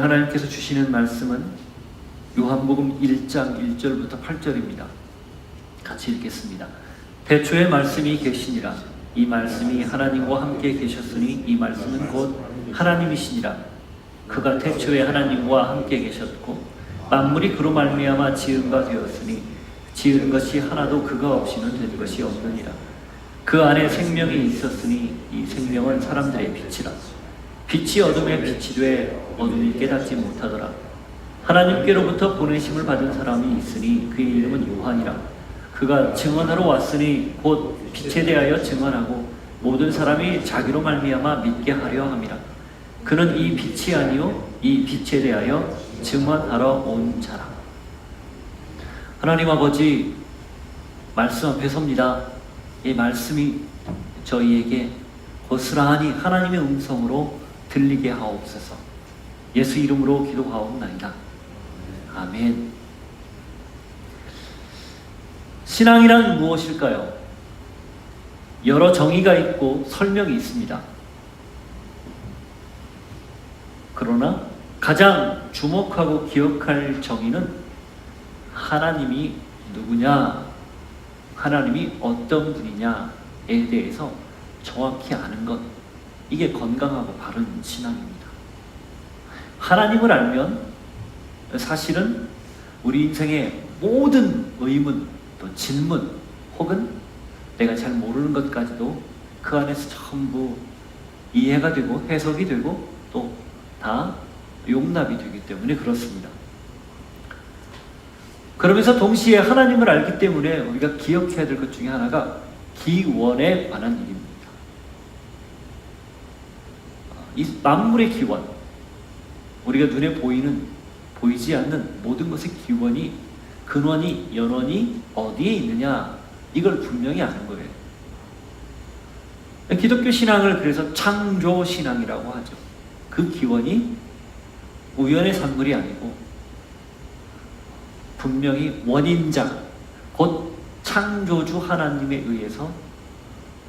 하나님께서 주시는 말씀은 요한복음 1장 1절부터 8절입니다. 같이 읽겠습니다. 태초에 말씀이 계시니라. 이 말씀이 하나님과 함께 계셨으니 이 말씀은 곧 하나님이시니라. 그가 태초에 하나님과 함께 계셨고 만물이 그로 말미암아 지은 바 되었으니 지은 것이 하나도 그가 없이는 된 것이 없느니라. 그 안에 생명이 있었으니 이 생명은 사람들의 빛이라. 빛이 어둠에 빛이 돼 어둠이 깨닫지 못하더라. 하나님께로부터 보내심을 받은 사람이 있으니 그의 이름은 요한이라. 그가 증언하러 왔으니 곧 빛에 대하여 증언하고 모든 사람이 자기로 말미암아 믿게 하려 함이라. 그는 이 빛이 아니요 이 빛에 대하여 증언하러 온 자라. 하나님 아버지, 말씀 앞에 섭니다. 이 말씀이 저희에게 고스란히 하나님의 음성으로 들리게 하옵소서. 예수 이름으로 기도하옵나이다. 아멘. 신앙이란 무엇일까요? 여러 정의가 있고 설명이 있습니다. 그러나 가장 주목하고 기억할 정의는 하나님이 누구냐, 하나님이 어떤 분이냐에 대해서 정확히 아는 것, 이게 건강하고 바른 신앙입니다. 하나님을 알면 사실은 우리 인생의 모든 의문, 또 질문, 혹은 내가 잘 모르는 것까지도 그 안에서 전부 이해가 되고 해석이 되고 또 다 용납이 되기 때문에 그렇습니다. 그러면서 동시에 하나님을 알기 때문에 우리가 기억해야 될 것 중에 하나가 기원에 관한 일입니다. 이 만물의 기원, 우리가 눈에 보이지 않는 모든 것의 기원이, 근원이, 연원이 어디에 있느냐, 이걸 분명히 아는 거예요. 기독교 신앙을 그래서 창조신앙이라고 하죠. 그 기원이 우연의 산물이 아니고 분명히 원인자, 곧 창조주 하나님에 의해서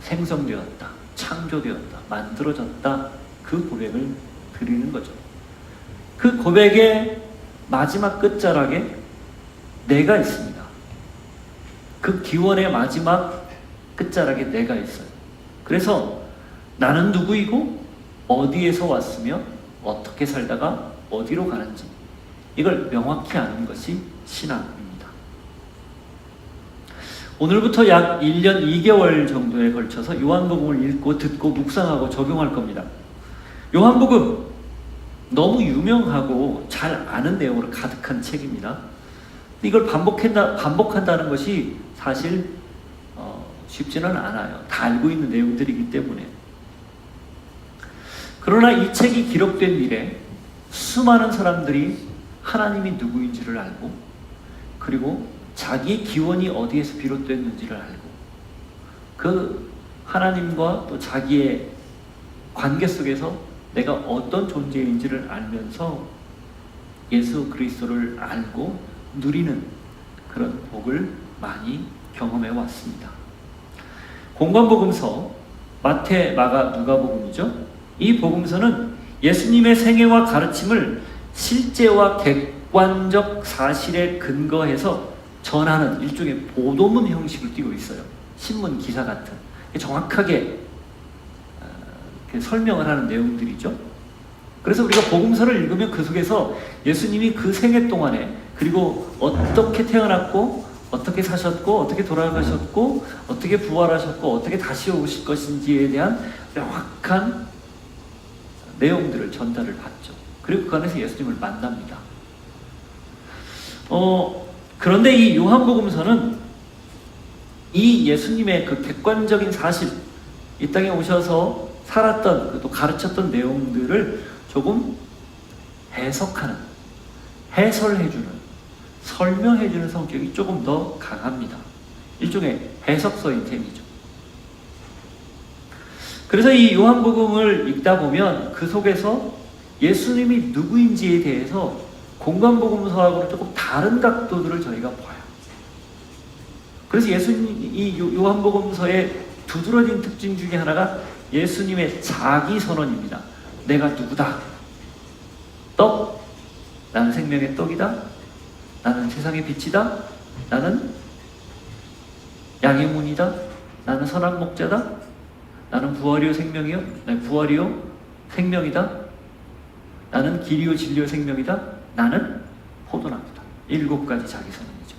생성되었다, 창조되었다, 만들어졌다, 그 고백을 드리는 거죠. 그 고백의 마지막 끝자락에 내가 있습니다. 그 기원의 마지막 끝자락에 내가 있어요. 그래서 나는 누구이고 어디에서 왔으며 어떻게 살다가 어디로 가는지, 이걸 명확히 아는 것이 신앙입니다. 오늘부터 약 1년 2개월 정도에 걸쳐서 요한복음을 읽고 듣고 묵상하고 적용할 겁니다. 요한복음 너무 유명하고 잘 아는 내용으로 가득한 책입니다. 이걸 반복한다는 것이 사실 쉽지는 않아요. 다 알고 있는 내용들이기 때문에. 그러나 이 책이 기록된 이래 수많은 사람들이 하나님이 누구인지를 알고, 그리고 자기의 기원이 어디에서 비롯됐는지를 알고, 그 하나님과 또 자기의 관계 속에서 내가 어떤 존재인지를 알면서 예수 그리스도를 알고 누리는 그런 복을 많이 경험해 왔습니다. 공관복음서, 마태, 마가, 누가복음이죠. 이 복음서는 예수님의 생애와 가르침을 실제와 객관적 사실에 근거해서 전하는 일종의 보도문 형식을 띠고 있어요. 신문 기사 같은 정확하게 설명을 하는 내용들이죠. 그래서 우리가 복음서를 읽으면 그 속에서 예수님이 그 생애 동안에, 그리고 어떻게 태어났고 어떻게 사셨고 어떻게 돌아가셨고 어떻게 부활하셨고 어떻게 다시 오실 것인지에 대한 명확한 내용들을 전달을 받죠. 그리고 그 안에서 예수님을 만납니다. 그런데 이 요한복음서는 이 예수님의 그 객관적인 사실, 이 땅에 오셔서 살았던, 또 가르쳤던 내용들을 조금 해석하는, 해설해주는, 설명해주는 성격이 조금 더 강합니다. 일종의 해석서인 셈이죠. 그래서 이 요한복음을 읽다 보면 그 속에서 예수님이 누구인지에 대해서 공관복음서하고는 조금 다른 각도들을 저희가 봐요. 그래서 이 요한복음서의 두드러진 특징 중에 하나가 예수님의 자기 선언입니다. 내가 누구다. 또 나는 생명의 떡이다. 나는 세상의 빛이다. 나는 양의 문이다. 나는 선한 목자다. 나는 부활이요 생명이요. 부활이요 생명이다. 나는 길이요 진리요 생명이다. 나는 포도나무다. 7가지 자기 선언이죠.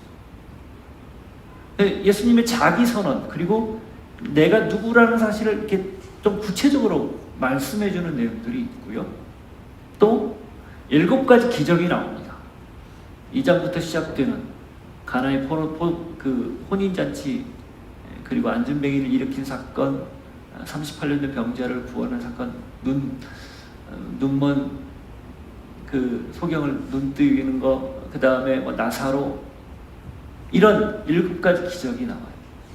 예수님의 자기 선언, 그리고 내가 누구라는 사실을 이렇게 좀 구체적으로 말씀해주는 내용들이 있고요. 또 7가지 기적이 나옵니다. 2장부터 시작되는 가나의 혼인잔치, 그리고 안전뱅이를 일으킨 사건, 38년 된 병자를 구원한 사건, 눈먼 그 소경을 눈 뜨이는 거, 그 다음에 나사로, 이런 7가지 기적이 나와요.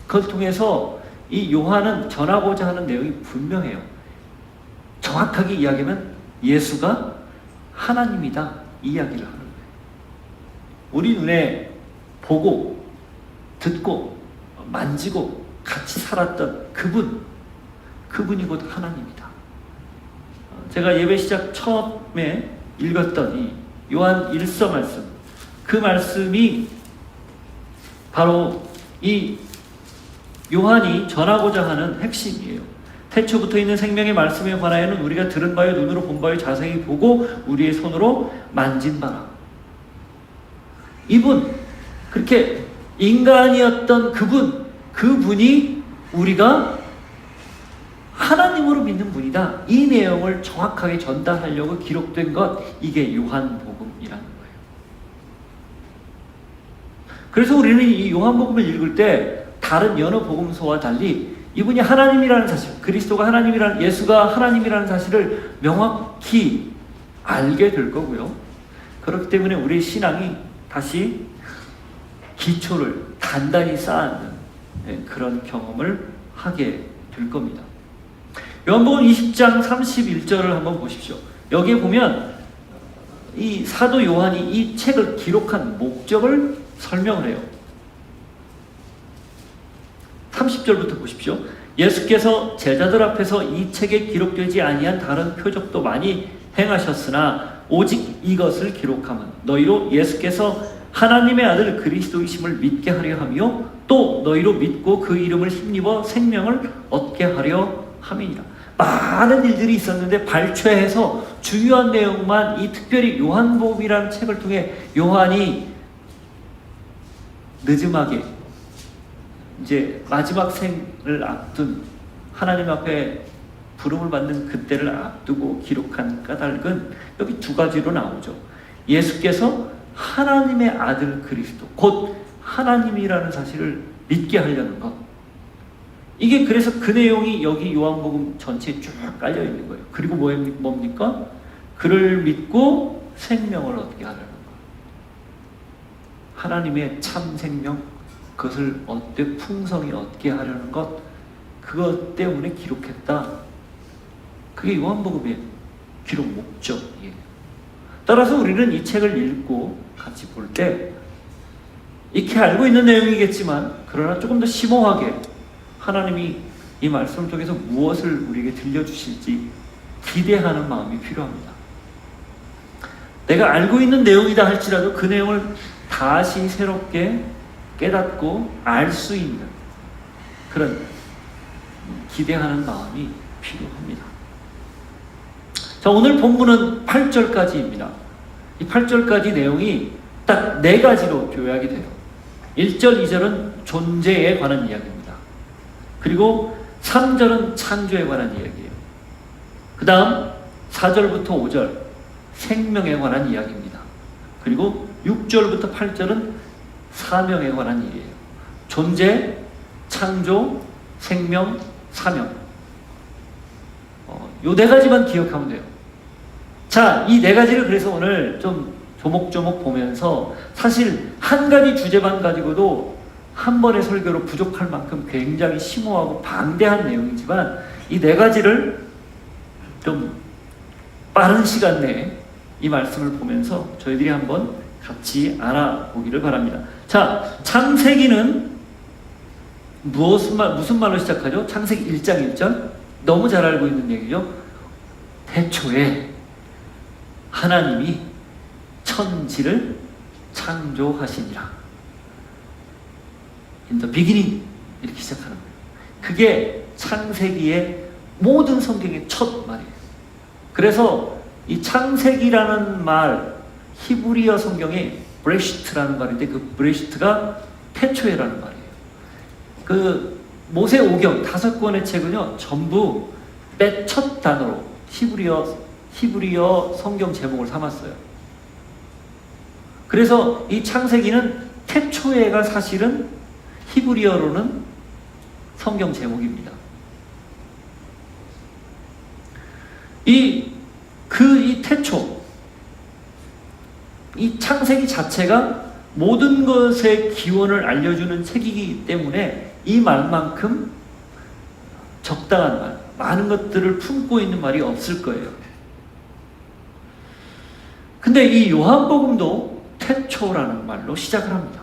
그걸 통해서 이 요한은 전하고자 하는 내용이 분명해요. 정확하게 이야기하면 예수가 하나님이다, 이 이야기를 하는 거예요. 우리 눈에 보고 듣고 만지고 같이 살았던 그분이 곧 하나님이다. 제가 예배 시작 처음에 읽었던 이 요한 1서 말씀, 그 말씀이 바로 이 요한이 전하고자 하는 핵심이에요. 태초부터 있는 생명의 말씀에 관하여는 우리가 들은 바요 눈으로 본 바요 자세히 보고 우리의 손으로 만진 바라. 이분, 그렇게 인간이었던 그분이 우리가 하나님으로 믿는 분이다, 이 내용을 정확하게 전달하려고 기록된 것, 이게 요한복음이라는 거예요. 그래서 우리는 이 요한복음을 읽을 때 다른 여러 복음서와 달리 이분이 하나님이라는 사실, 그리스도가 하나님이라는, 예수가 하나님이라는 사실을 명확히 알게 될 거고요. 그렇기 때문에 우리 신앙이 다시 기초를 단단히 쌓는 그런 경험을 하게 될 겁니다. 요한복음 20장 31절을 한번 보십시오. 여기에 보면 이 사도 요한이 이 책을 기록한 목적을 설명을 해요. 30절부터 보십시오. 예수께서 제자들 앞에서 이 책에 기록되지 아니한 다른 표적도 많이 행하셨으나 오직 이것을 기록함은 너희로 예수께서 하나님의 아들 그리스도이심을 믿게 하려 하며 또 너희로 믿고 그 이름을 힘입어 생명을 얻게 하려 함이니라. 많은 일들이 있었는데 발췌해서 중요한 내용만, 이 특별히 요한복음이라는 책을 통해 요한이 늦음하게 이제 마지막 생을 앞둔, 하나님 앞에 부름을 받는 그때를 앞두고 기록한 까닭은 여기 2가지로 나오죠. 예수께서 하나님의 아들 그리스도, 곧 하나님이라는 사실을 믿게 하려는 것. 이게 그래서 그 내용이 여기 요한복음 전체에 쭉 깔려 있는 거예요. 그리고 뭡니까? 그를 믿고 생명을 얻게 하려는 것. 하나님의 참 생명, 그것을 풍성히 얻게 하려는 것, 그것 때문에 기록했다. 그게 요한복음의 기록 목적이에요. 따라서 우리는 이 책을 읽고 같이 볼 때 익히 알고 있는 내용이겠지만, 그러나 조금 더 심오하게 하나님이 이 말씀 속에서 무엇을 우리에게 들려주실지 기대하는 마음이 필요합니다. 내가 알고 있는 내용이다 할지라도 그 내용을 다시 새롭게 깨닫고 알 수 있는 그런 기대하는 마음이 필요합니다. 자, 오늘 본문은 8절까지입니다. 이 8절까지 내용이 딱 4가지로 요약이 돼요. 1절, 2절은 존재에 관한 이야기입니다. 그리고 3절은 창조에 관한 이야기예요. 그 다음 4절부터 5절 생명에 관한 이야기입니다. 그리고 6절부터 8절은 사명에 관한 일이에요. 존재, 창조, 생명, 사명. 요 4가지만 기억하면 돼요. 자, 이 4가지를 그래서 오늘 좀 조목조목 보면서, 사실 한 가지 주제만 가지고도 한 번의 설교로 부족할 만큼 굉장히 심오하고 방대한 내용이지만, 이 4가지를 좀 빠른 시간 내에 이 말씀을 보면서 저희들이 한번 같이 알아보기를 바랍니다. 자, 창세기는 무슨 말로 시작하죠? 창세기 1장 1절. 너무 잘 알고 있는 얘기죠. 태초에 하나님이 천지를 창조하시니라. In the beginning 이렇게 시작하는 거예요. 그게 창세기의 모든 성경의 첫 말이에요. 그래서 이 창세기라는 말, 히브리어 성경에 브레시트라는 말인데 그 브레시트가 태초에라는 말이에요. 그 모세오경 5권의 책은요 전부 맨 첫 단어로 히브리어 성경 제목을 삼았어요. 그래서 이 창세기는 태초에가 사실은 히브리어로는 성경 제목입니다. 이 태초, 이 창세기 자체가 모든 것의 기원을 알려주는 책이기 때문에 이 말만큼 적당한 말, 많은 것들을 품고 있는 말이 없을 거예요. 근데 이 요한복음도 태초라는 말로 시작을 합니다.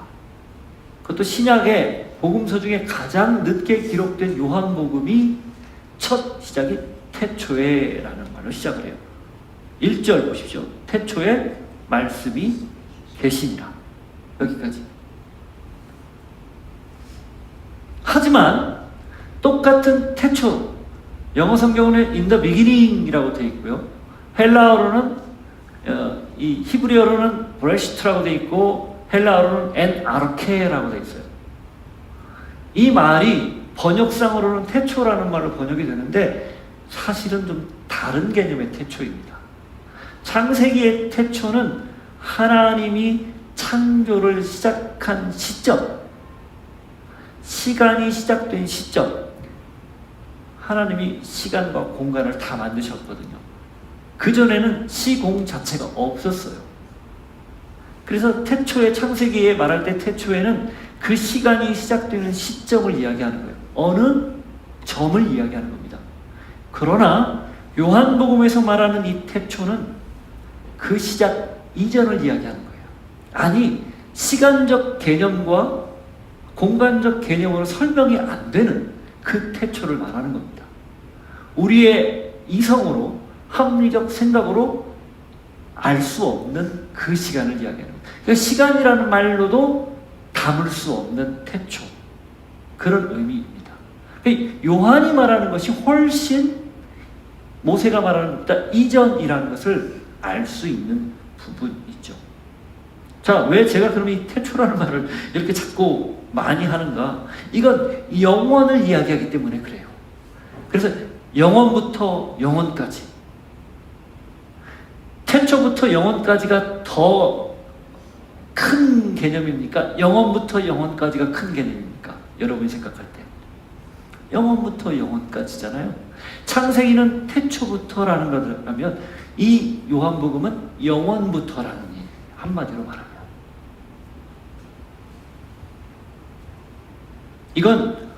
그것도 신약의 복음서 중에 가장 늦게 기록된 요한복음이 첫 시작이 태초에라는 말로 시작을 해요. 1절 보십시오. 태초에 말씀이 계시니라. 여기까지. 하지만 똑같은 태초, 영어 성경은 in the beginning이라고 되어 있고요. 헬라어로는 이 히브리어로는 브레시트라고 되어 있고 헬라어로는 엔 아르케라고 되어 있어요. 이 말이 번역상으로는 태초라는 말로 번역이 되는데 사실은 좀 다른 개념의 태초입니다. 창세기의 태초는 하나님이 창조를 시작한 시점, 시간이 시작된 시점, 하나님이 시간과 공간을 다 만드셨거든요. 그전에는 시공 자체가 없었어요. 그래서 태초에 창세기에 말할 때 태초에는 그 시간이 시작되는 시점을 이야기하는 거예요. 어느 점을 이야기하는 겁니다. 그러나 요한복음에서 말하는 이 태초는 그 시작 이전을 이야기하는 거예요. 아니, 시간적 개념과 공간적 개념으로 설명이 안 되는 그 태초를 말하는 겁니다. 우리의 이성으로, 합리적 생각으로 알 수 없는 그 시간을 이야기하는 겁니다. 그러니까 시간이라는 말로도 담을 수 없는 태초, 그런 의미입니다. 그러니까 요한이 말하는 것이 훨씬 모세가 말하는 것보다 이전이라는 것을 알 수 있는 부분이죠. 자, 왜 제가 그럼 이 태초라는 말을 이렇게 자꾸 많이 하는가? 이건 영원을 이야기하기 때문에 그래요. 그래서 영원부터 영원까지, 태초부터 영원까지가 더 큰 개념입니까? 영원부터 영원까지가 큰 개념입니까? 여러분이 생각할 때 영원부터 영원까지잖아요. 창세기는 태초부터라는 거라면 이 요한복음은 영원부터라는 얘기예요. 한마디로 말하면 이건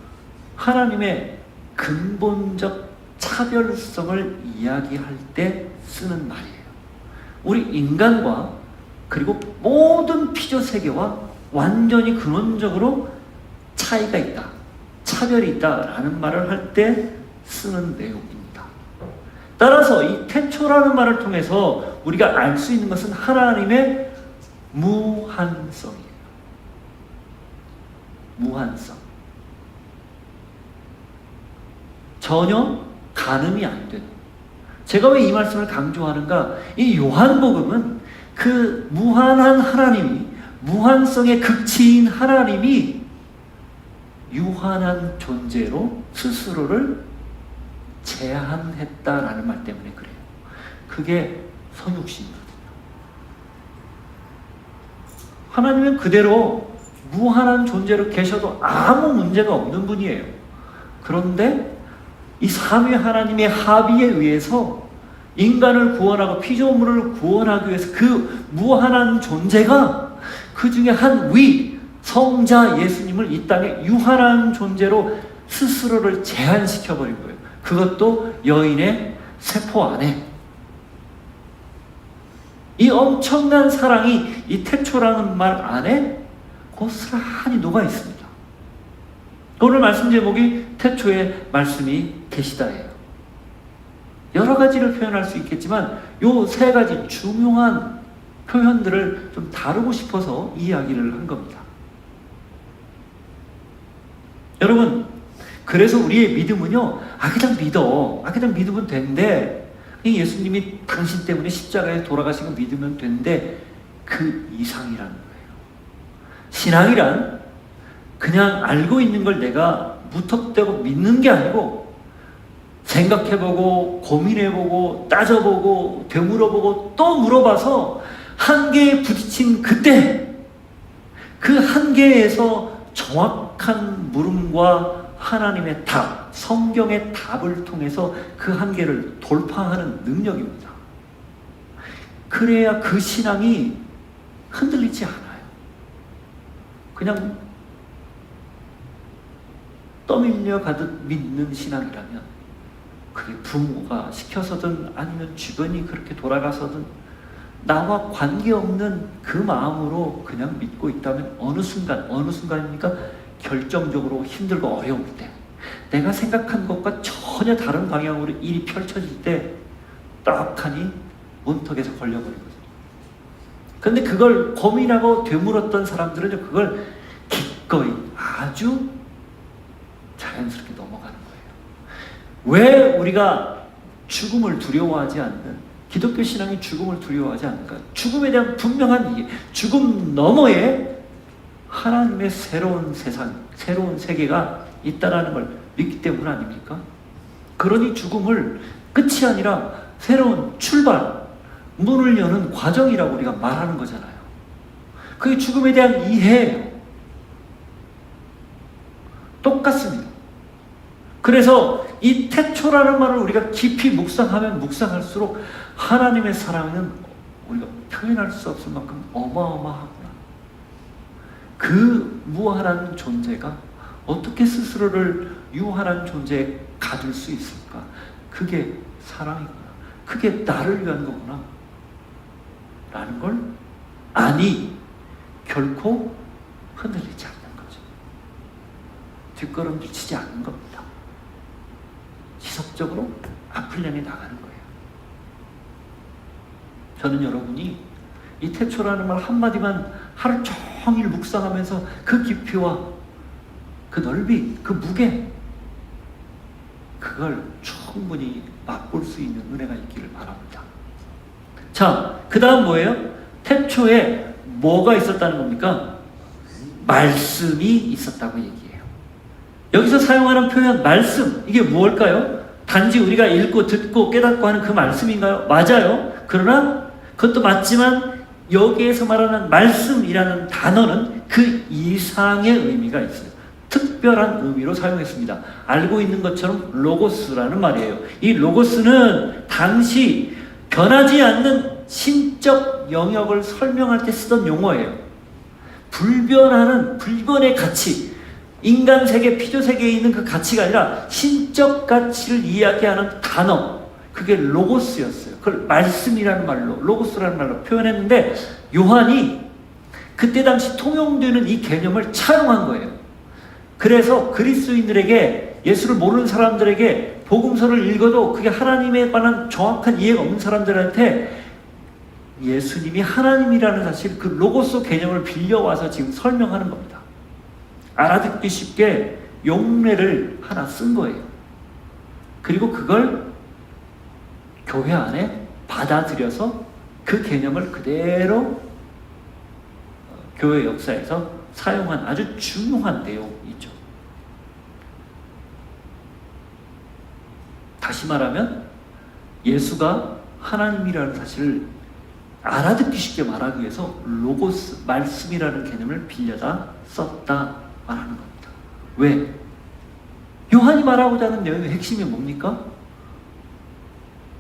하나님의 근본적 차별성을 이야기할 때 쓰는 말이에요. 우리 인간과 그리고 모든 피조세계와 완전히 근원적으로 차이가 있다, 차별이 있다라는 말을 할 때 쓰는 내용입니다. 따라서 이 태초라는 말을 통해서 우리가 알 수 있는 것은 하나님의 무한성이에요. 무한성. 전혀 가늠이 안 되는. 제가 왜 이 말씀을 강조하는가? 이 요한복음은 그 무한한 하나님이, 무한성의 극치인 하나님이 유한한 존재로 스스로를 제한했다라는 말 때문에 그래요. 그게 성육신이거든요. 하나님은 그대로 무한한 존재로 계셔도 아무 문제가 없는 분이에요. 그런데 이 삼위 하나님의 합의에 의해서 인간을 구원하고 피조물을 구원하기 위해서 그 무한한 존재가 그 중에 한 위, 성자 예수님을 이 땅에 유한한 존재로 스스로를 제한시켜버린 거예요. 그것도 여인의 세포 안에. 이 엄청난 사랑이 이 태초라는 말 안에 고스란히 녹아 있습니다. 오늘 말씀 제목이 태초에 말씀이 계시다예요. 여러 가지를 표현할 수 있겠지만 요 세 가지 중요한 표현들을 좀 다루고 싶어서 이 이야기를 한 겁니다. 여러분, 그래서 우리의 믿음은요, 그냥 믿어. 그냥 믿으면 된대. 예수님이 당신 때문에 십자가에 돌아가신 거 믿으면 된대. 그 이상이라는 거예요. 신앙이란 그냥 알고 있는 걸 내가 무턱대고 믿는 게 아니고 생각해보고 고민해보고 따져보고 되물어보고 또 물어봐서 한계에 부딪힌 그때 그 한계에서 정확한 물음과 하나님의 답, 성경의 답을 통해서 그 한계를 돌파하는 능력입니다. 그래야 그 신앙이 흔들리지 않아요. 그냥 떠밀려 가듯 믿는 신앙이라면 그게 부모가 시켜서든 아니면 주변이 그렇게 돌아가서든 나와 관계없는 그 마음으로 그냥 믿고 있다면 어느 순간입니까? 결정적으로 힘들고 어려울 때, 내가 생각한 것과 전혀 다른 방향으로 일이 펼쳐질 때 떡하니 문턱에서 걸려버리거든요. 그런데 그걸 고민하고 되물었던 사람들은 그걸 기꺼이 아주 자연스럽게 넘어가는 거예요. 왜 우리가 죽음을 두려워하지 않는, 기독교 신앙이 죽음을 두려워하지 않을까? 죽음에 대한 분명한 이해, 죽음 너머에 하나님의 새로운 세상, 새로운 세계가 있다는 걸 믿기 때문 아닙니까? 그러니 죽음을 끝이 아니라 새로운 출발, 문을 여는 과정이라고 우리가 말하는 거잖아요. 그게 죽음에 대한 이해예요. 똑같습니다. 그래서 이 태초라는 말을 우리가 깊이 묵상하면 묵상할수록 하나님의 사랑은 우리가 표현할 수 없을 만큼 어마어마하구나. 그 무한한 존재가 어떻게 스스로를 유한한 존재에 가둘 수 있을까? 그게 사랑이구나. 그게 나를 위한 거구나. 라는 걸 아니, 결코 흔들리지 않는 거죠. 뒷걸음질 치지 않는 겁니다. 지속적으로 앞을 향해 나가는 거예요. 저는 여러분이 이 태초라는 말 한마디만 하루 종일 묵상하면서 그 깊이와 그 넓이, 그 무게, 그걸 충분히 맛볼 수 있는 은혜가 있기를 바랍니다. 자, 그 다음 뭐예요? 태초에 뭐가 있었다는 겁니까? 말씀이 있었다고 얘기해요. 여기서 사용하는 표현 말씀, 이게 무엇일까요? 단지 우리가 읽고 듣고 깨닫고 하는 그 말씀인가요? 맞아요. 그러나 그것도 맞지만 여기에서 말하는 말씀이라는 단어는 그 이상의 의미가 있어요. 특별한 의미로 사용했습니다. 알고 있는 것처럼 로고스라는 말이에요. 이 로고스는 당시 변하지 않는 신적 영역을 설명할 때 쓰던 용어예요. 불변의 가치, 인간 세계, 피조 세계에 있는 그 가치가 아니라 신적 가치를 이야기하는 단어, 그게 로고스였어요. 그걸 말씀이라는 말로, 로고스라는 말로 표현했는데 요한이 그때 당시 통용되는 이 개념을 차용한 거예요. 그래서 그리스도인들에게, 예수를 모르는 사람들에게 복음서를 읽어도 그게 하나님에 관한 정확한 이해가 없는 사람들한테 예수님이 하나님이라는 사실, 그 로고스 개념을 빌려와서 지금 설명하는 겁니다. 알아듣기 쉽게 용례를 하나 쓴 거예요. 그리고 그걸 교회 안에 받아들여서 그 개념을 그대로 교회 역사에서 사용한 아주 중요한 내용이죠. 다시 말하면 예수가 하나님이라는 사실을 알아듣기 쉽게 말하기 위해서 로고스, 말씀이라는 개념을 빌려다 썼다 말하는 겁니다. 왜? 요한이 말하고자 하는 내용의 핵심이 뭡니까?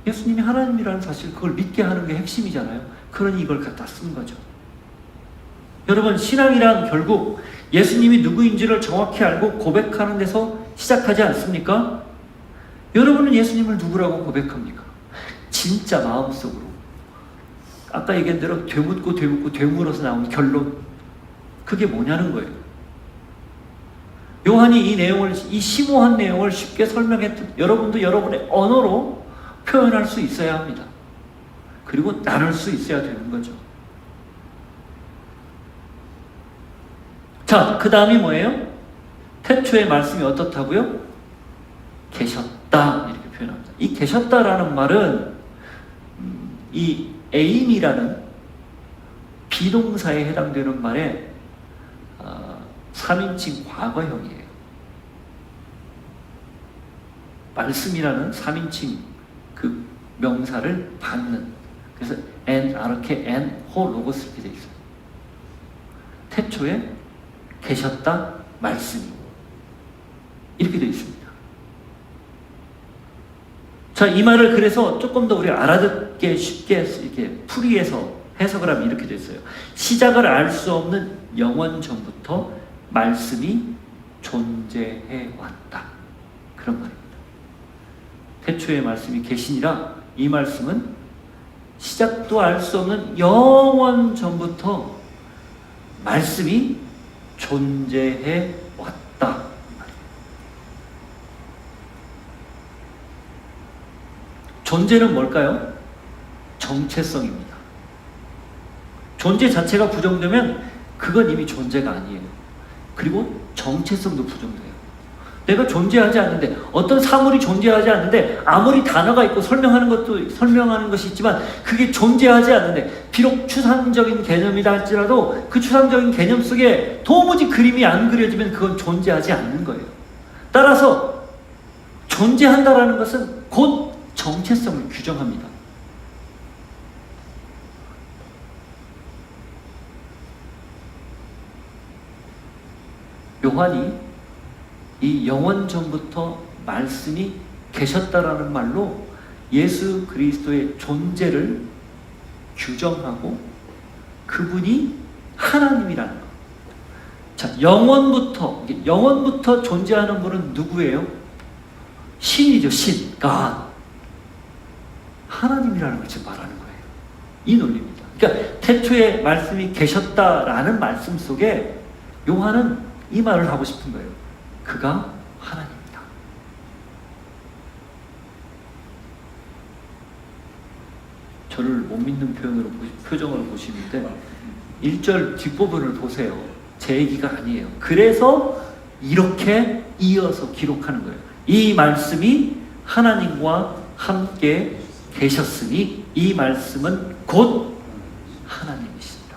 예수님이 하나님이라는 사실, 그걸 믿게 하는 게 핵심이잖아요. 그러니 이걸 갖다 쓴 거죠. 여러분, 신앙이란 결국 예수님이 누구인지를 정확히 알고 고백하는 데서 시작하지 않습니까? 여러분은 예수님을 누구라고 고백합니까? 진짜 마음속으로. 아까 얘기한 대로 되묻고 되물어서 나온 결론, 그게 뭐냐는 거예요. 요한이 이 내용을, 이 심오한 내용을 쉽게 설명했듯 여러분도 여러분의 언어로 표현할 수 있어야 합니다. 그리고 나눌 수 있어야 되는 거죠. 자, 그 다음이 뭐예요? 태초의 말씀이 어떻다고요? 계셨다, 이렇게 표현합니다. 이 계셨다라는 말은 이 에임이라는 비동사에 해당되는 말의 3인칭 과거형이에요. 말씀이라는 3인칭 그 명사를 받는, 그래서 엔, 아르케, 엔, 호, 로고스 이렇게 되어 있어요. 태초에 계셨다 말씀이 이렇게 되어 있습니다. 자, 이 말을 그래서 조금 더 우리 알아듣게 쉽게 이렇게 풀이해서 해석을 하면 이렇게 되어 있어요. 시작을 알 수 없는 영원 전부터 말씀이 존재해 왔다, 그런 말입니다. 태초에 말씀이 계시니라, 이 말씀은 시작도 알 수 없는 영원 전부터 말씀이 존재해 왔다. 존재는 뭘까요? 정체성입니다. 존재 자체가 부정되면 그건 이미 존재가 아니에요. 그리고 정체성도 부정돼요. 내가 존재하지 않는데, 어떤 사물이 존재하지 않는데 아무리 단어가 있고 설명하는 것이 있지만 그게 존재하지 않는데, 비록 추상적인 개념이다 할지라도 그 추상적인 개념 속에 도무지 그림이 안 그려지면 그건 존재하지 않는 거예요. 따라서 존재한다라는 것은 곧 정체성을 규정합니다. 요한이 이 영원 전부터 말씀이 계셨다라는 말로 예수 그리스도의 존재를 규정하고 그분이 하나님이라는 것. 자, 영원부터 존재하는 분은 누구예요? 신이죠, 신, God. 하나님이라는 걸 지금 말하는 거예요. 이 논리입니다. 그러니까 태초에 말씀이 계셨다라는 말씀 속에 요한은 이 말을 하고 싶은 거예요. 그가 하나님이다. 저를 못 믿는 표정으로 보시는데 1절 뒷부분을 보세요. 제 얘기가 아니에요. 그래서 이렇게 이어서 기록하는 거예요. 이 말씀이 하나님과 함께 계셨으니 이 말씀은 곧 하나님이시다.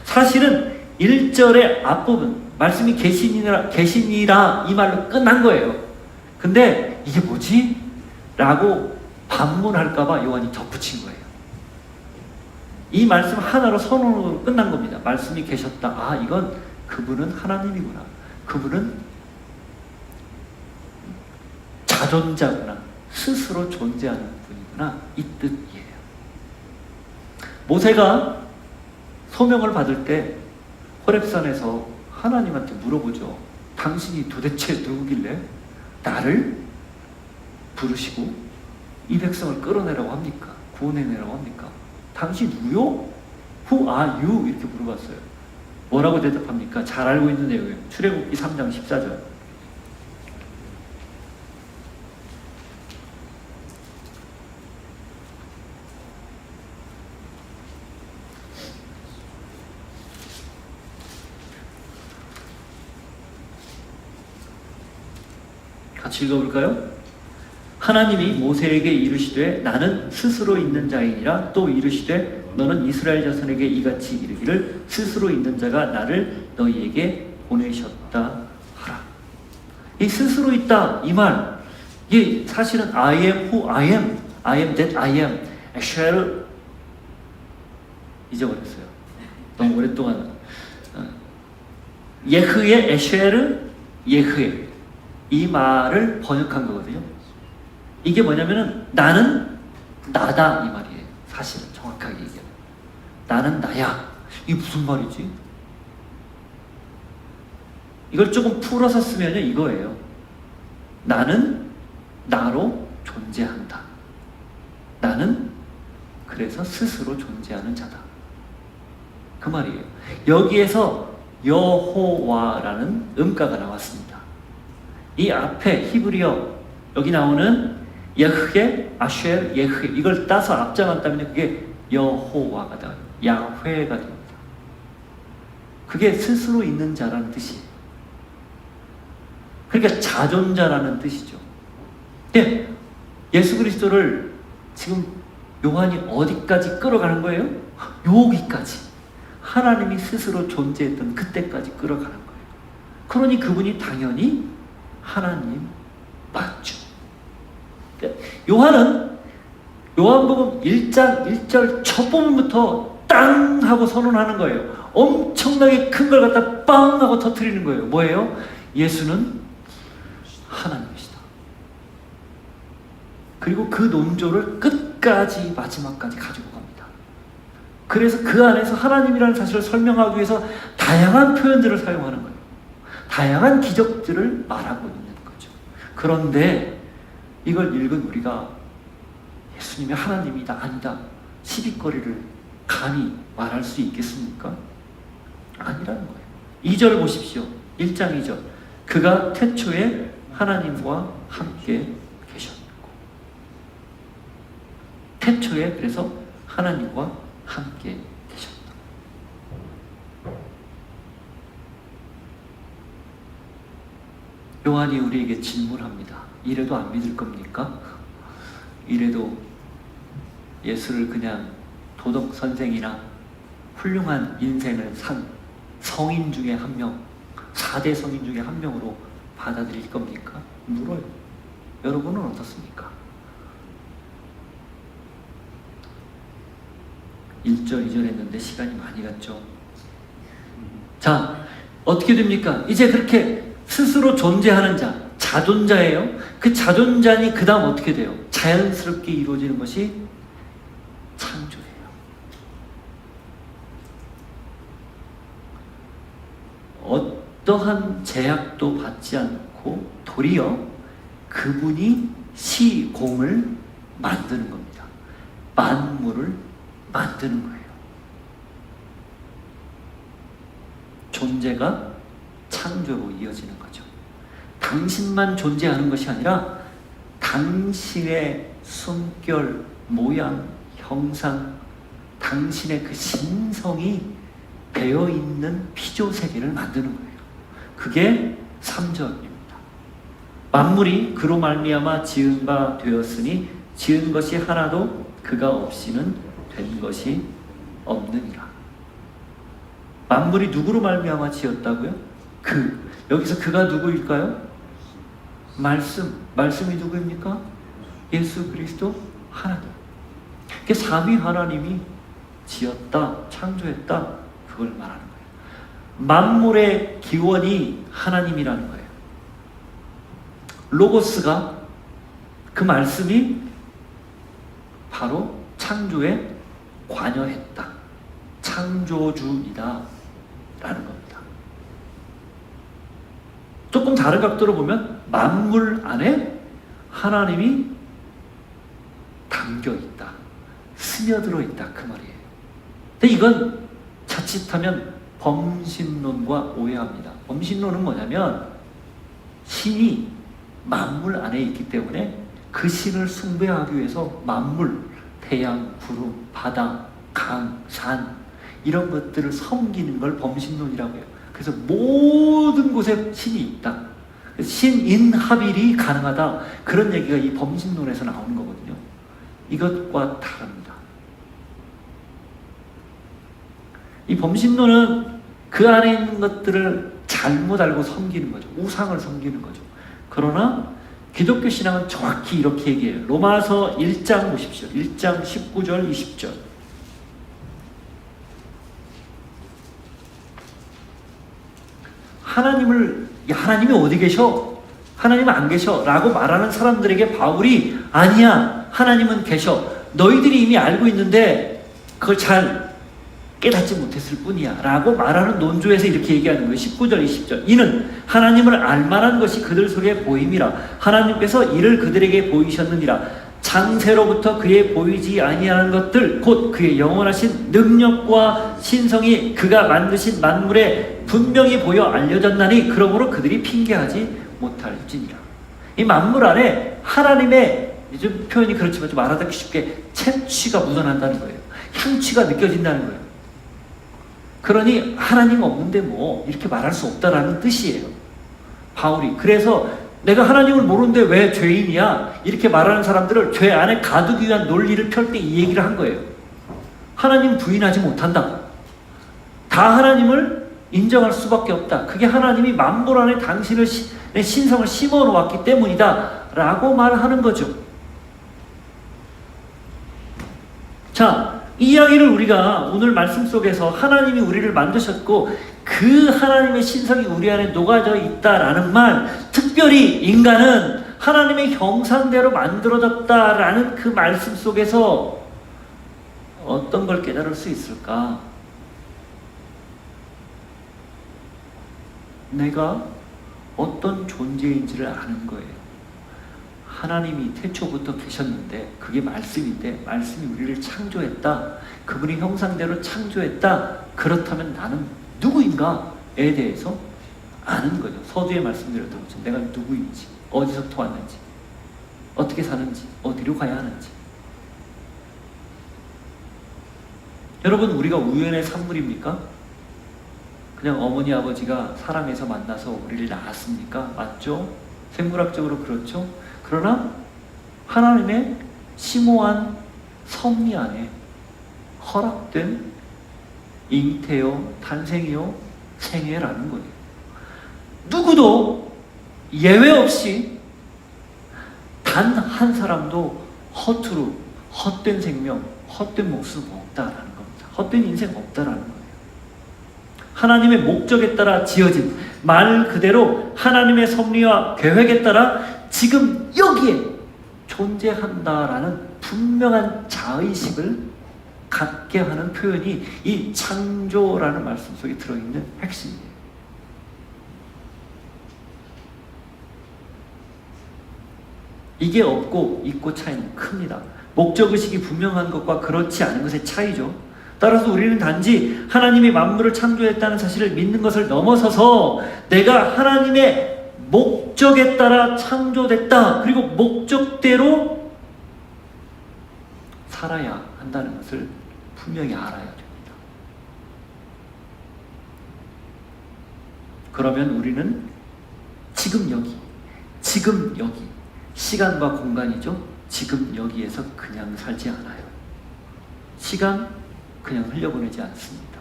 사실은 1절의 앞부분 말씀이 계시니라 이 말로 끝난 거예요. 근데 이게 뭐지? 라고 반문할까봐 요한이 덧붙인 거예요. 이 말씀 하나로 선언으로 끝난 겁니다. 말씀이 계셨다. 아, 이건 그분은 하나님이구나. 그분은 자존자구나. 스스로 존재하는 분이구나. 이 뜻이에요. 모세가 소명을 받을 때 호렙산에서 하나님한테 물어보죠. 당신이 도대체 누구길래 나를 부르시고 이 백성을 끌어내라고 합니까? 구원해내라고 합니까? 당신 누구요? Who are you? 이렇게 물어봤어요. 뭐라고 대답합니까? 잘 알고 있는 내용이에요. 출애굽기 3장 14절. 같이 읽어볼까요? 하나님이 모세에게 이르시되 나는 스스로 있는 자이니라. 또 이르시되 너는 이스라엘 자손에게 이같이 이르기를 스스로 있는 자가 나를 너희에게 보내셨다 하라. 이 스스로 있다 이 말, 이게 사실은 I am who I am, I am that I am, 에쉘 잊어버렸어요. 너무 오랫동안. 예흐의 에쉘 예흐의 이 말을 번역한 거거든요. 이게 뭐냐면은 나는 나다 이 말이에요. 사실은 정확하게 얘기하면 나는 나야. 이게 무슨 말이지? 이걸 조금 풀어서 쓰면요 이거예요. 나는 나로 존재한다. 나는 그래서 스스로 존재하는 자다. 그 말이에요. 여기에서 여호와라는 음가가 나왔습니다. 이 앞에 히브리어 여기 나오는 예흐게, 아쉘, 예흐 이걸 따서 앞장한다면 그게 여호와가 돼요. 야훼가 됩니다. 그게 스스로 있는 자라는 뜻이에요. 그러니까 자존자라는 뜻이죠. 근데 예수 그리스도를 지금 요한이 어디까지 끌어가는 거예요? 여기까지. 하나님이 스스로 존재했던 그때까지 끌어가는 거예요. 그러니 그분이 당연히 하나님 맞죠. 요한은 요한복음 1장 1절 첫 부분부터 땅 하고 선언하는 거예요. 엄청나게 큰 걸 갖다 빵 하고 터뜨리는 거예요. 뭐예요? 예수는 하나님이시다. 그리고 그 논조를 끝까지 마지막까지 가지고 갑니다. 그래서 그 안에서 하나님이라는 사실을 설명하기 위해서 다양한 표현들을 사용하는 거예요. 다양한 기적들을 말하고 있는 거죠. 그런데 이걸 읽은 우리가 예수님이 하나님이다 아니다 시비거리를 감히 말할 수 있겠습니까? 아니라는 거예요. 2절 보십시오. 1장 2절. 그가 태초에 하나님과 함께 계셨고. 태초에 그래서 하나님과 함께 계셨다. 요한이 우리에게 질문합니다. 이래도 안 믿을 겁니까? 이래도 예수를 그냥 도덕 선생이나 훌륭한 인생을 산 성인 중에 한 명, 4대 성인 중에 한 명으로 받아들일 겁니까? 물어요. 여러분은 어떻습니까? 1절, 2절 했는데 시간이 많이 갔죠. 자, 어떻게 됩니까? 이제 그렇게 스스로 존재하는 자, 자존자예요. 그 자존자니 그 다음 어떻게 돼요? 자연스럽게 이루어지는 것이 창조예요. 어떠한 제약도 받지 않고 도리어 그분이 시공을 만드는 겁니다. 만물을 만드는 거예요. 존재가 창조로 이어지는 거죠. 당신만 존재하는 것이 아니라 당신의 숨결, 모양, 형상, 당신의 그 신성이 배어있는 피조세계를 만드는 거예요. 그게 3절입니다. 만물이 그로 말미암아 지은 바 되었으니 지은 것이 하나도 그가 없이는 된 것이 없느니라. 만물이 누구로 말미암아 지었다고요? 여기서 그가 누구일까요? 말씀이 누구입니까? 예수 그리스도 하나님. 그게 삼위 하나님이 지었다, 창조했다, 그걸 말하는 거예요. 만물의 기원이 하나님이라는 거예요. 로고스가, 그 말씀이 바로 창조에 관여했다, 창조주이다 라는 겁니다. 조금 다른 각도로 보면 만물 안에 하나님이 담겨있다, 스며들어 있다, 그 말이에요. 근데 이건 자칫하면 범신론과 오해합니다. 범신론은 뭐냐면 신이 만물 안에 있기 때문에 그 신을 숭배하기 위해서 만물, 태양, 구름, 바다, 강, 산 이런 것들을 섬기는 걸 범신론이라고 해요. 그래서 모든 곳에 신이 있다, 신인합일이 가능하다, 그런 얘기가 이 범신론에서 나오는 거거든요. 이것과 다릅니다. 이 범신론은 그 안에 있는 것들을 잘못 알고 섬기는 거죠. 우상을 섬기는 거죠. 그러나 기독교 신앙은 정확히 이렇게 얘기해요. 로마서 1장 보십시오. 1장 19절 20절. 하나님이 어디 계셔? 하나님은 안 계셔 라고 말하는 사람들에게 바울이 아니야, 하나님은 계셔, 너희들이 이미 알고 있는데 그걸 잘 깨닫지 못했을 뿐이야 라고 말하는 논조에서 이렇게 얘기하는 거예요. 19절 20절. 이는 하나님을 알만한 것이 그들 속에 보임이라. 하나님께서 이를 그들에게 보이셨느니라. 창세로부터 그의 보이지 아니하는 것들 곧 그의 영원하신 능력과 신성이 그가 만드신 만물에 분명히 보여 알려졌나니 그러므로 그들이 핑계하지 못할지니라. 이 만물 안에 하나님의, 좀 표현이 그렇지만 좀 알아듣기 쉽게, 채취가 묻어난다는 거예요. 향취가 느껴진다는 거예요. 그러니 하나님 없는데 뭐 이렇게 말할 수 없다라는 뜻이에요. 바울이. 그래서 내가 하나님을 모르는데 왜 죄인이야? 이렇게 말하는 사람들을 죄 안에 가두기 위한 논리를 펼 때 이 얘기를 한 거예요. 하나님 부인하지 못한다. 다 하나님을 인정할 수밖에 없다. 그게 하나님이 만물 안에 당신의 신성을 심어 놓았기 때문이다 라고 말하는 거죠. 자, 이 이야기를 우리가 오늘 말씀 속에서 하나님이 우리를 만드셨고 그 하나님의 신성이 우리 안에 녹아져 있다라는 말, 특별히 인간은 하나님의 형상대로 만들어졌다라는 그 말씀 속에서 어떤 걸 깨달을 수 있을까? 내가 어떤 존재인지를 아는 거예요. 하나님이 태초부터 계셨는데 그게 말씀인데 말씀이 우리를 창조했다. 그분이 형상대로 창조했다. 그렇다면 나는 누구인가에 대해서 아는 거죠. 서두에 말씀드렸던 것처럼 내가 누구인지, 어디서부터 왔는지, 어떻게 사는지, 어디로 가야 하는지. 여러분, 우리가 우연의 산물입니까? 그냥 어머니 아버지가 사랑해서 만나서 우리를 낳았습니까? 맞죠? 생물학적으로 그렇죠? 그러나 하나님의 심오한 섭리 안에 허락된 잉태요, 탄생이요, 생애라는 거예요. 누구도 예외 없이 단 한 사람도 허투루 헛된 생명, 헛된 목숨 없다라는 겁니다. 헛된 인생 없다라는 거예요. 하나님의 목적에 따라 지어진 말 그대로 하나님의 섭리와 계획에 따라 지금 여기에 존재한다라는 분명한 자의식을 갖게 하는 표현이 이 창조라는 말씀 속에 들어있는 핵심이에요. 이게 없고 있고 차이는 큽니다. 목적의식이 분명한 것과 그렇지 않은 것의 차이죠. 따라서 우리는 단지 하나님이 만물을 창조했다는 사실을 믿는 것을 넘어서서 내가 하나님의 목적에 따라 창조됐다. 그리고 목적대로 살아야 한다는 것을 분명히 알아야 됩니다. 그러면 우리는 지금 여기, 시간과 공간이죠. 지금 여기에서 그냥 살지 않아요. 시간 그냥 흘려보내지 않습니다.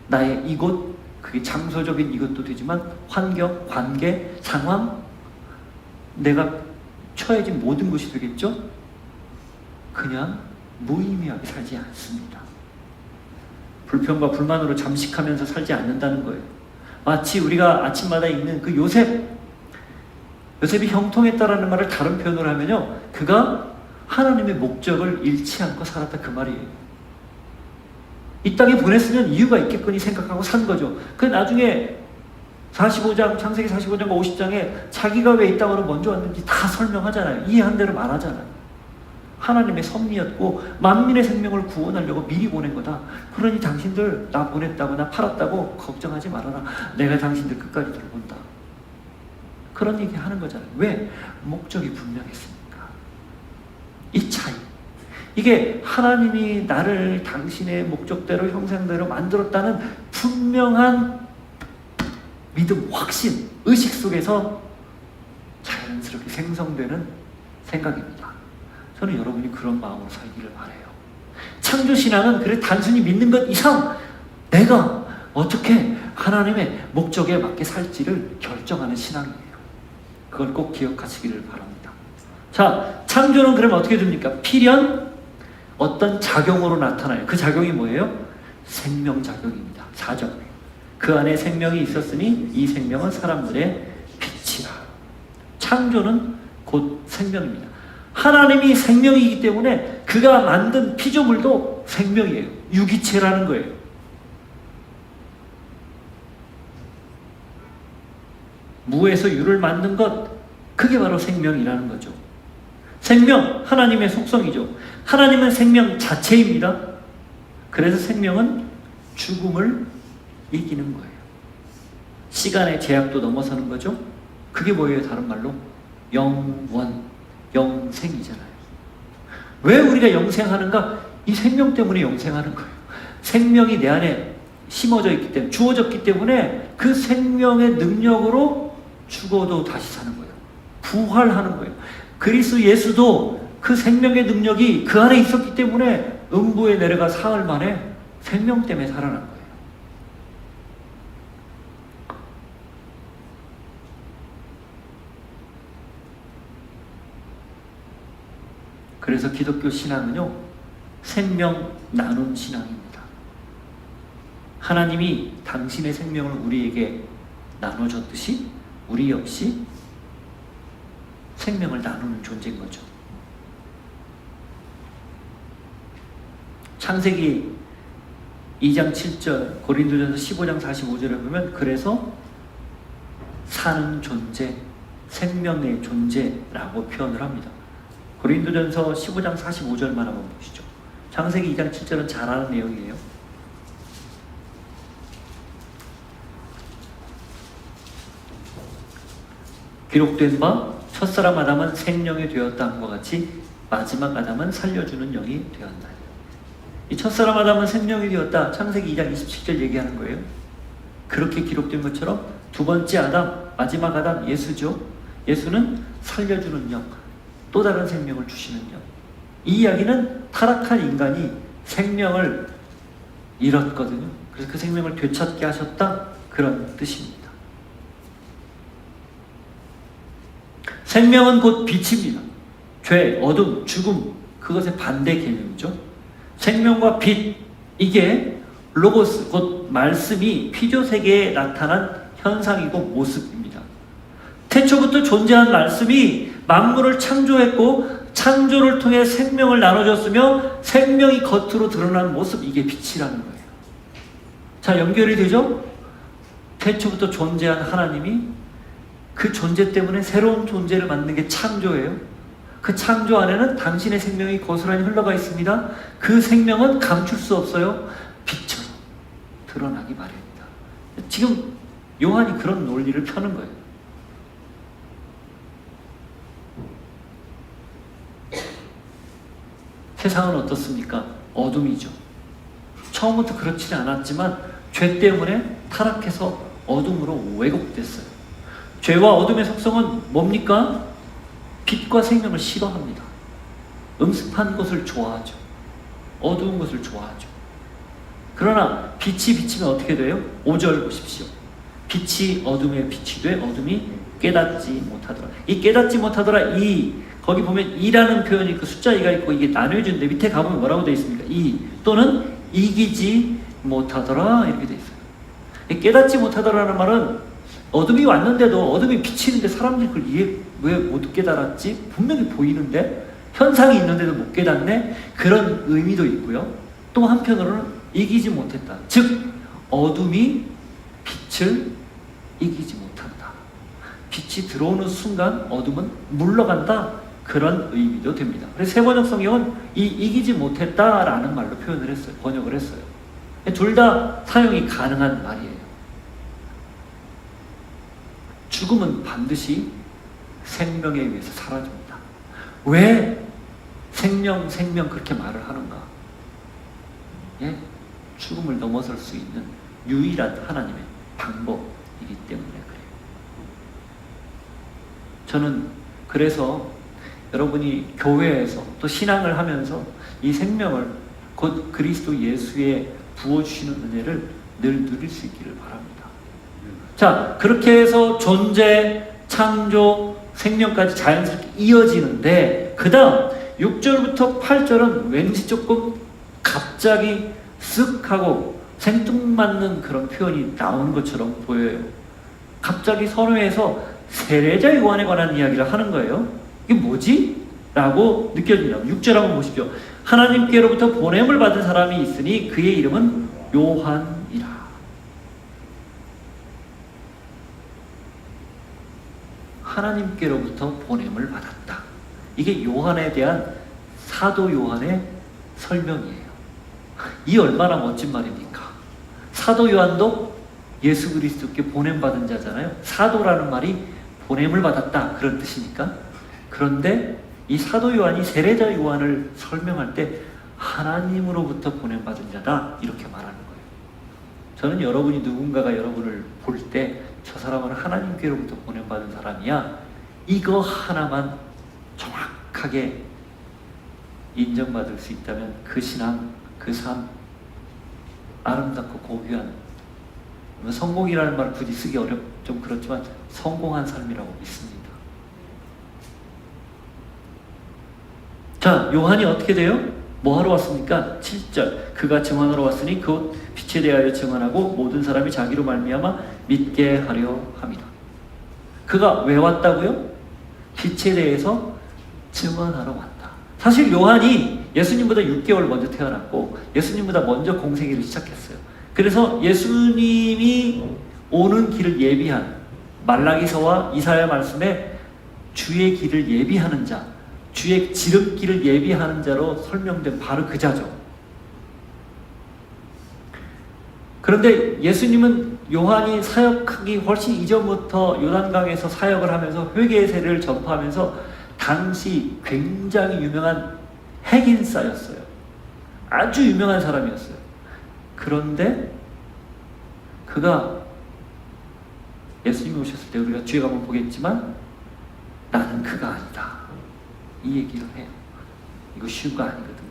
나의 이곳, 그게 장소적인 이것도 되지만 환경, 관계, 상황, 내가 처해진 모든 것이 되겠죠? 그냥 무의미하게 살지 않습니다. 불평과 불만으로 잠식하면서 살지 않는다는 거예요. 마치 우리가 아침마다 읽는 그 요셉이 형통했다라는 말을 다른 표현으로 하면요, 그가 하나님의 목적을 잃지 않고 살았다 그 말이에요. 이 땅에 보냈으면 이유가 있겠거니 생각하고 산 거죠. 그 나중에 45장, 창세기 45장과 50장에 자기가 왜 이 땅으로 먼저 왔는지 다 설명하잖아요. 이해한 대로 말하잖아요. 하나님의 섭리였고 만민의 생명을 구원하려고 미리 보낸 거다. 그러니 당신들 나 보냈다고 나 팔았다고 걱정하지 말아라. 내가 당신들 끝까지 돌본다. 그런 얘기 하는 거잖아요. 왜? 목적이 분명했으니까. 이 차이. 이게 하나님이 나를 당신의 목적대로 형상대로 만들었다는 분명한 믿음, 확신, 의식 속에서 자연스럽게 생성되는 생각입니다. 저는 여러분이 그런 마음으로 살기를 바라요. 창조신앙은 그래 단순히 믿는 것 이상 내가 어떻게 하나님의 목적에 맞게 살지를 결정하는 신앙이에요. 그걸 꼭 기억하시기를 바랍니다. 자, 창조는 그러면 어떻게 됩니까? 필연 어떤 작용으로 나타나요. 그 작용이 뭐예요? 생명작용입니다. 사적. 그 안에 생명이 있었으니 이 생명은 사람들의 빛이라. 창조는 곧 생명입니다. 하나님이 생명이기 때문에 그가 만든 피조물도 생명이에요. 유기체라는 거예요. 무에서 유를 만든 것, 그게 바로 생명이라는 거죠. 생명, 하나님의 속성이죠. 하나님은 생명 자체입니다. 그래서 생명은 죽음을 이기는 거예요. 시간의 제약도 넘어서는 거죠. 그게 뭐예요? 다른 말로 영원, 영생이잖아요. 왜 우리가 영생하는가? 이 생명 때문에 영생하는 거예요. 생명이 내 안에 심어져 있기 때문에, 주어졌기 때문에 그 생명의 능력으로 죽어도 다시 사는 거예요. 부활하는 거예요. 그리스도 예수도 그 생명의 능력이 그 안에 있었기 때문에 음부에 내려가 사흘 만에 생명 때문에 살아난 거예요. 그래서 기독교 신앙은요, 생명 나눔 신앙입니다. 하나님이 당신의 생명을 우리에게 나눠줬듯이 우리 역시 생명을 나누는 존재인 거죠. 창세기 2장 7절, 고린도전서 15장 45절에 보면 그래서 사는 존재, 생명의 존재라고 표현을 합니다. 고린도전서 15장 45절만 한번 보시죠. 창세기 2장 7절은 잘 아는 내용이에요. 기록된 바 첫사람 아담은 생명이 되었다 함과 같이 마지막 아담은 살려주는 영이 되었다. 이 첫사람 아담은 생명이 되었다. 창세기 2장 27절 얘기하는 거예요. 그렇게 기록된 것처럼 두 번째 아담, 마지막 아담 예수죠. 예수는 살려주는 영, 또 다른 생명을 주시는 영. 이 이야기는 타락한 인간이 생명을 잃었거든요. 그래서 그 생명을 되찾게 하셨다, 그런 뜻입니다. 생명은 곧 빛입니다. 죄, 어둠, 죽음, 그것의 반대 개념이죠. 생명과 빛, 이게 로고스, 곧 말씀이 피조세계에 나타난 현상이고 모습입니다. 태초부터 존재한 말씀이 만물을 창조했고 창조를 통해 생명을 나눠줬으며 생명이 겉으로 드러난 모습, 이게 빛이라는 거예요. 자, 연결이 되죠? 태초부터 존재한 하나님이 그 존재 때문에 새로운 존재를 만든 게 창조예요. 그 창조 안에는 당신의 생명이 고스란히 흘러가 있습니다. 그 생명은 감출 수 없어요. 빛처럼 드러나기 마련입니다. 지금 요한이 그런 논리를 펴는 거예요. 세상은 어떻습니까? 어둠이죠. 처음부터 그렇지는 않았지만 죄 때문에 타락해서 어둠으로 왜곡됐어요. 죄와 어둠의 속성은 뭡니까? 빛과 생명을 싫어합니다. 음습한 것을 좋아하죠. 어두운 것을 좋아하죠. 그러나 빛이 비치면 어떻게 돼요? 5절 보십시오. 빛이 어둠에 빛이 돼 어둠이 깨닫지 못하더라. 이 깨닫지 못하더라, 이 거기 보면 이라는 표현이 있고 숫자 2가 있고 이게 나뉘어지는데 밑에 가보면 뭐라고 되어 있습니까? 이 또는 이기지 못하더라, 이렇게 되어 있어요. 이 깨닫지 못하더라는 말은 어둠이 왔는데도 어둠이 비치는데 사람들이 그걸 왜 못 깨달았지? 분명히 보이는데 현상이 있는데도 못 깨닫네? 그런 의미도 있고요. 또 한편으로는 이기지 못했다. 즉 어둠이 빛을 이기지 못한다. 빛이 들어오는 순간 어둠은 물러간다. 그런 의미도 됩니다. 그래서 세번역 성경은 이 이기지 못했다라는 말로 표현을 했어요. 번역을 했어요. 둘 다 사용이 가능한 말이에요. 죽음은 반드시 생명에 의해서 사라집니다. 왜 생명 그렇게 말을 하는가? 예? 죽음을 넘어설 수 있는 유일한 하나님의 방법이기 때문에 그래요. 저는 그래서 여러분이 교회에서 또 신앙을 하면서 이 생명을 곧 그리스도 예수에 부어주시는 은혜를 늘 누릴 수 있기를 바랍니다. 자, 그렇게 해서 존재, 창조, 생명까지 자연스럽게 이어지는데 그 다음 6절부터 8절은 왠지 조금 갑자기 쓱 하고 생뚱맞는 그런 표현이 나오는 것처럼 보여요. 갑자기 선회에서 세례자 요한에 관한 이야기를 하는 거예요. 이게 뭐지? 라고 느껴집니다. 6절 한번 보십시오. 하나님께로부터 보냄을 받은 사람이 있으니 그의 이름은 요한이라. 하나님께로부터 보냄을 받았다. 이게 요한에 대한 사도 요한의 설명이에요. 이 얼마나 멋진 말입니까? 사도 요한도 예수 그리스도께 보냄받은 자잖아요. 사도라는 말이 보냄을 받았다, 그런 뜻이니까. 그런데 이 사도 요한이 세례자 요한을 설명할 때 하나님으로부터 보냄받은 자다, 이렇게 말하는 거예요. 저는 여러분이 누군가가 여러분을 볼 때 저 사람은 하나님께로부터 보낸받은 사람이야, 이거 하나만 정확하게 인정받을 수 있다면 그 신앙, 그 삶, 아름답고 고귀한, 성공이라는 말을 굳이 쓰기 좀 그렇지만 성공한 삶이라고 믿습니다. 자, 요한이 어떻게 돼요? 뭐 하러 왔습니까? 7절, 그가 증언하러 왔으니 그 빛에 대하여 증언하고 모든 사람이 자기로 말미암아 믿게 하려 합니다. 그가 왜 왔다고요? 빛에 대해서 증언하러 왔다. 사실 요한이 예수님보다 6개월 먼저 태어났고 예수님보다 먼저 공생애를 시작했어요. 그래서 예수님이 오는 길을 예비한, 말라기서와 이사야 말씀에 주의 길을 예비하는 자, 주의 지름길을 예비하는 자로 설명된 바로 그 자죠. 그런데 예수님은 요한이 사역하기 훨씬 이전부터 요단강에서 사역을 하면서 회개의 세례를 전파하면서 당시 굉장히 유명한 핵인싸였어요. 아주 유명한 사람이었어요. 그런데 그가 예수님이 오셨을 때 우리가 뒤에 가면 보겠지만 나는 그가 아니다, 이 얘기를 해요. 이거 쉬운 거 아니거든요.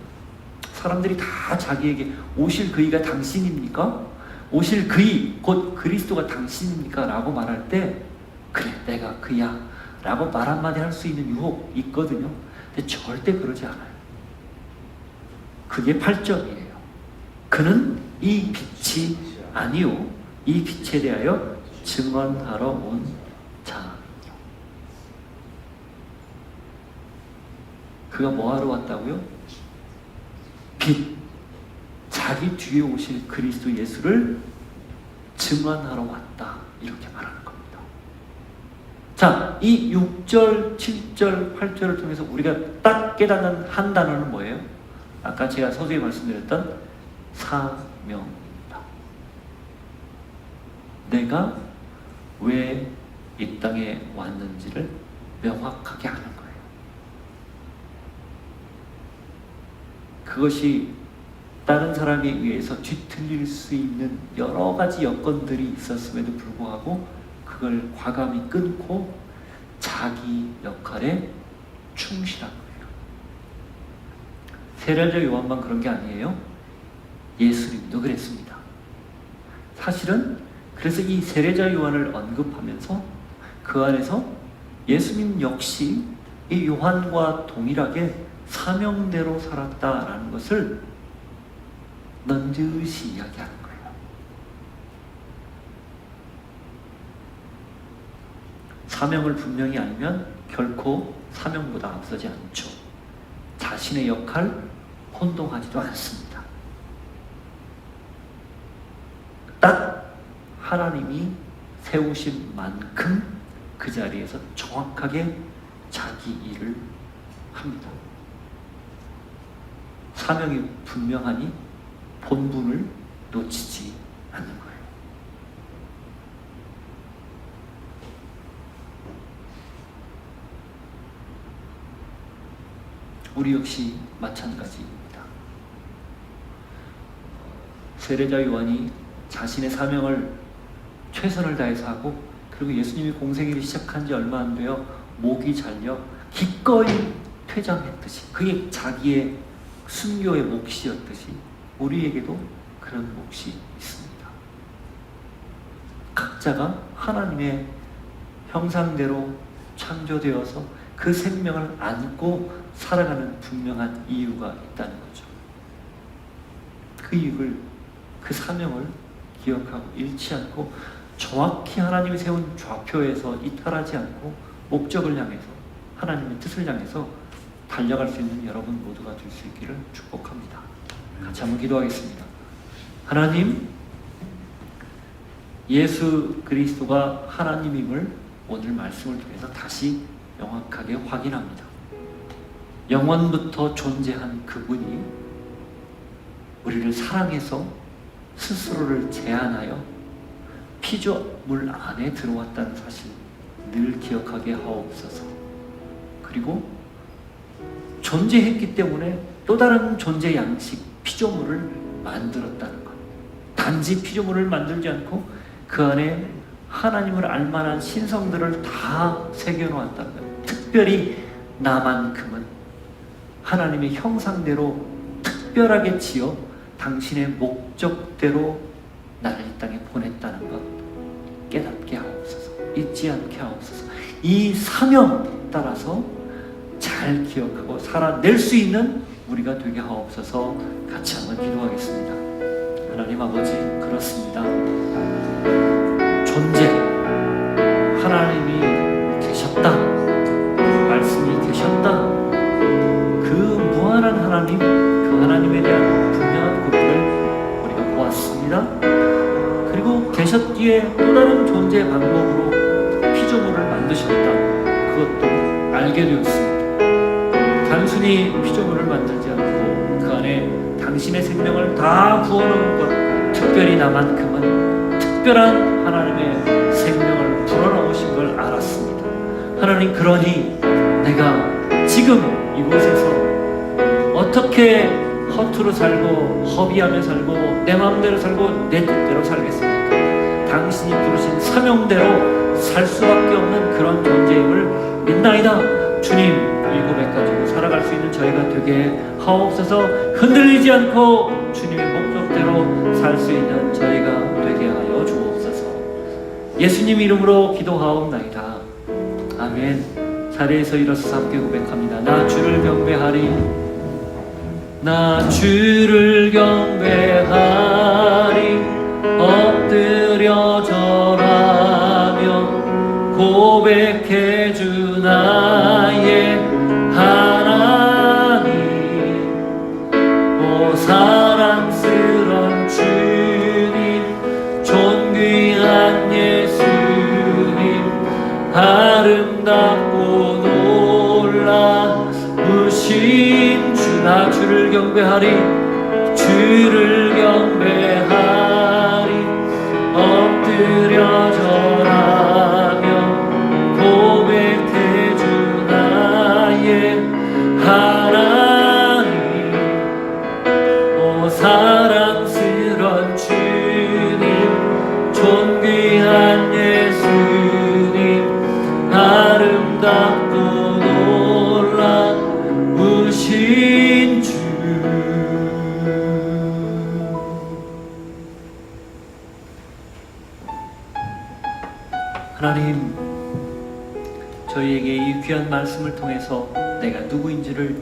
사람들이 다 자기에게 오실 그이가 당신입니까? 오실 그이 곧 그리스도가 당신입니까? 라고 말할 때 그래 내가 그야 라고 말 한마디 할 수 있는 유혹 있거든요. 근데 절대 그러지 않아요. 그게 8절이에요. 그는 이 빛이 아니요 이 빛에 대하여 증언하러 온 자. 그가 뭐하러 왔다고요? 빛, 자기 뒤에 오실 그리스도 예수를 증언하러 왔다, 이렇게 말하는 겁니다. 자, 이 6절, 7절, 8절을 통해서 우리가 딱 깨닫는 한 단어는 뭐예요? 아까 제가 서두에 말씀드렸던 사명입니다. 내가 왜 이 땅에 왔는지를 명확하게 아는 거예요. 그것이 다른 사람에 의해서 뒤틀릴 수 있는 여러 가지 여건들이 있었음에도 불구하고 그걸 과감히 끊고 자기 역할에 충실한 거예요. 세례자 요한만 그런 게 아니에요. 예수님도 그랬습니다. 사실은 그래서 이 세례자 요한을 언급하면서 그 안에서 예수님 역시 이 요한과 동일하게 사명대로 살았다라는 것을 넌지시 이야기하는 거예요. 사명을 분명히 알면 결코 사명보다 앞서지 않죠. 자신의 역할 혼동하지도 않습니다. 딱 하나님이 세우신 만큼 그 자리에서 정확하게 자기 일을 합니다. 사명이 분명하니 본분을 놓치지 않는 거예요. 우리 역시 마찬가지입니다. 세례자 요한이 자신의 사명을 최선을 다해서 하고, 그리고 예수님이 공생애를 시작한 지 얼마 안 돼요. 목이 잘려 기꺼이 퇴장했듯이, 그게 자기의 순교의 몫이었듯이 우리에게도 그런 몫이 있습니다. 각자가 하나님의 형상대로 창조되어서 그 생명을 안고 살아가는 분명한 이유가 있다는 거죠. 그 이유를, 그 사명을 기억하고 잃지 않고 정확히 하나님이 세운 좌표에서 이탈하지 않고 목적을 향해서, 하나님의 뜻을 향해서 달려갈 수 있는 여러분 모두가 될 수 있기를 축복합니다. 같이 한번 기도하겠습니다. 하나님, 예수 그리스도가 하나님임을 오늘 말씀을 통해서 다시 명확하게 확인합니다. 영원부터 존재한 그분이 우리를 사랑해서 스스로를 제한하여 피조물 안에 들어왔다는 사실 늘 기억하게 하옵소서. 그리고 존재했기 때문에 또 다른 존재 양식, 피조물을 만들었다는 것, 단지 피조물을 만들지 않고 그 안에 하나님을 알만한 신성들을 다 새겨놓았다는 거예요. 특별히 나만큼은 하나님의 형상대로 특별하게 지어 당신의 목적대로 나를 이 땅에 보냈다는 것 깨닫게 하옵소서. 잊지 않게 하옵소서. 이 사명 따라서 잘 기억하고 살아낼 수 있는 우리가 되게 하옵소서. 같이 한번 기도하겠습니다. 하나님 아버지, 그렇습니다. 존재, 하나님이 계셨다, 말씀이 계셨다, 그 무한한 하나님, 그 하나님에 대한 분명한 고백을 우리가 보았습니다. 그리고 계셨기에 또 다른 존재 방법으로 피조물을 만드셨다, 그것도 알게 되었습니다. 단순히 피조물을 만들지 않고 그 안에 당신의 생명을 다 부어넣은 것, 특별히 나만큼은 특별한 하나님의 생명을 불어넣으신 걸 알았습니다. 하나님, 그러니 내가 지금 이곳에서 어떻게 허투루 살고 허비하며 살고 내 마음대로 살고 내 뜻대로 살겠습니까? 당신이 부르신 사명대로 살 수밖에 없는 그런 존재임을 믿나이다. 주님, 이 고백 가지고 살아갈 수 있는 저희가 되게 하옵소서. 흔들리지 않고 주님의 목적대로 살 수 있는 저희가 되게 하여 주옵소서. 예수님 이름으로 기도하옵나이다. 아멘. 자리에서 일어서서 함께 고백합니다. 나 주를 경배하리, 나 주를 경배하리, 엎드려 절하며 고백해 주 나의 하나님. 오 사랑스런 주님, 존귀한 예수님, 아름답고 놀라우신 주. 나 주를 경배하리, 주를 경배하리, 엎드려 절하며 고백해 주 나의 하나님. 오 사랑스런 주님, 존귀한 예수님, 아름답고 놀라우신 주. 하나님, 저희에게 이 귀한 말씀을 통해서 내가 누구인지를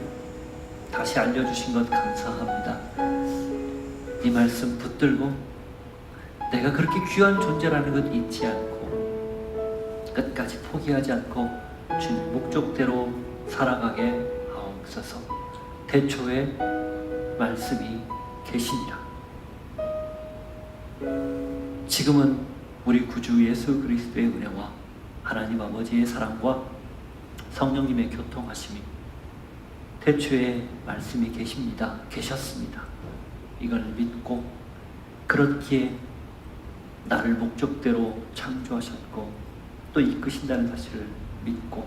다시 알려주신 것 감사합니다. 이 말씀 붙들고 내가 그렇게 귀한 존재라는 것 잊지 않고 끝까지 포기하지 않고 주님 목적대로 살아가게 하옵소서. 태초에 말씀이 계시니라. 지금은 우리 구주 예수 그리스도의 은혜와 하나님 아버지의 사랑과 성령님의 교통하심이, 태초에 말씀이 계십니다, 계셨습니다, 이걸 믿고 그렇기에 나를 목적대로 창조하셨고 또 이끄신다는 사실을 믿고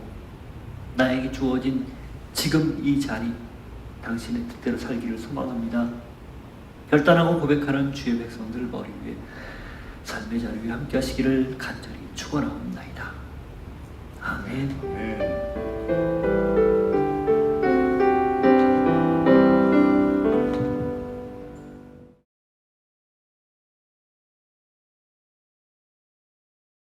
나에게 주어진 지금 이 자리, 당신의 뜻대로 살기를 소망합니다. 결단하고 고백하는 주의 백성들 머리 위에 삶의 자리 위에 함께 하시기를 간절히 축원하옵나이다. 아멘.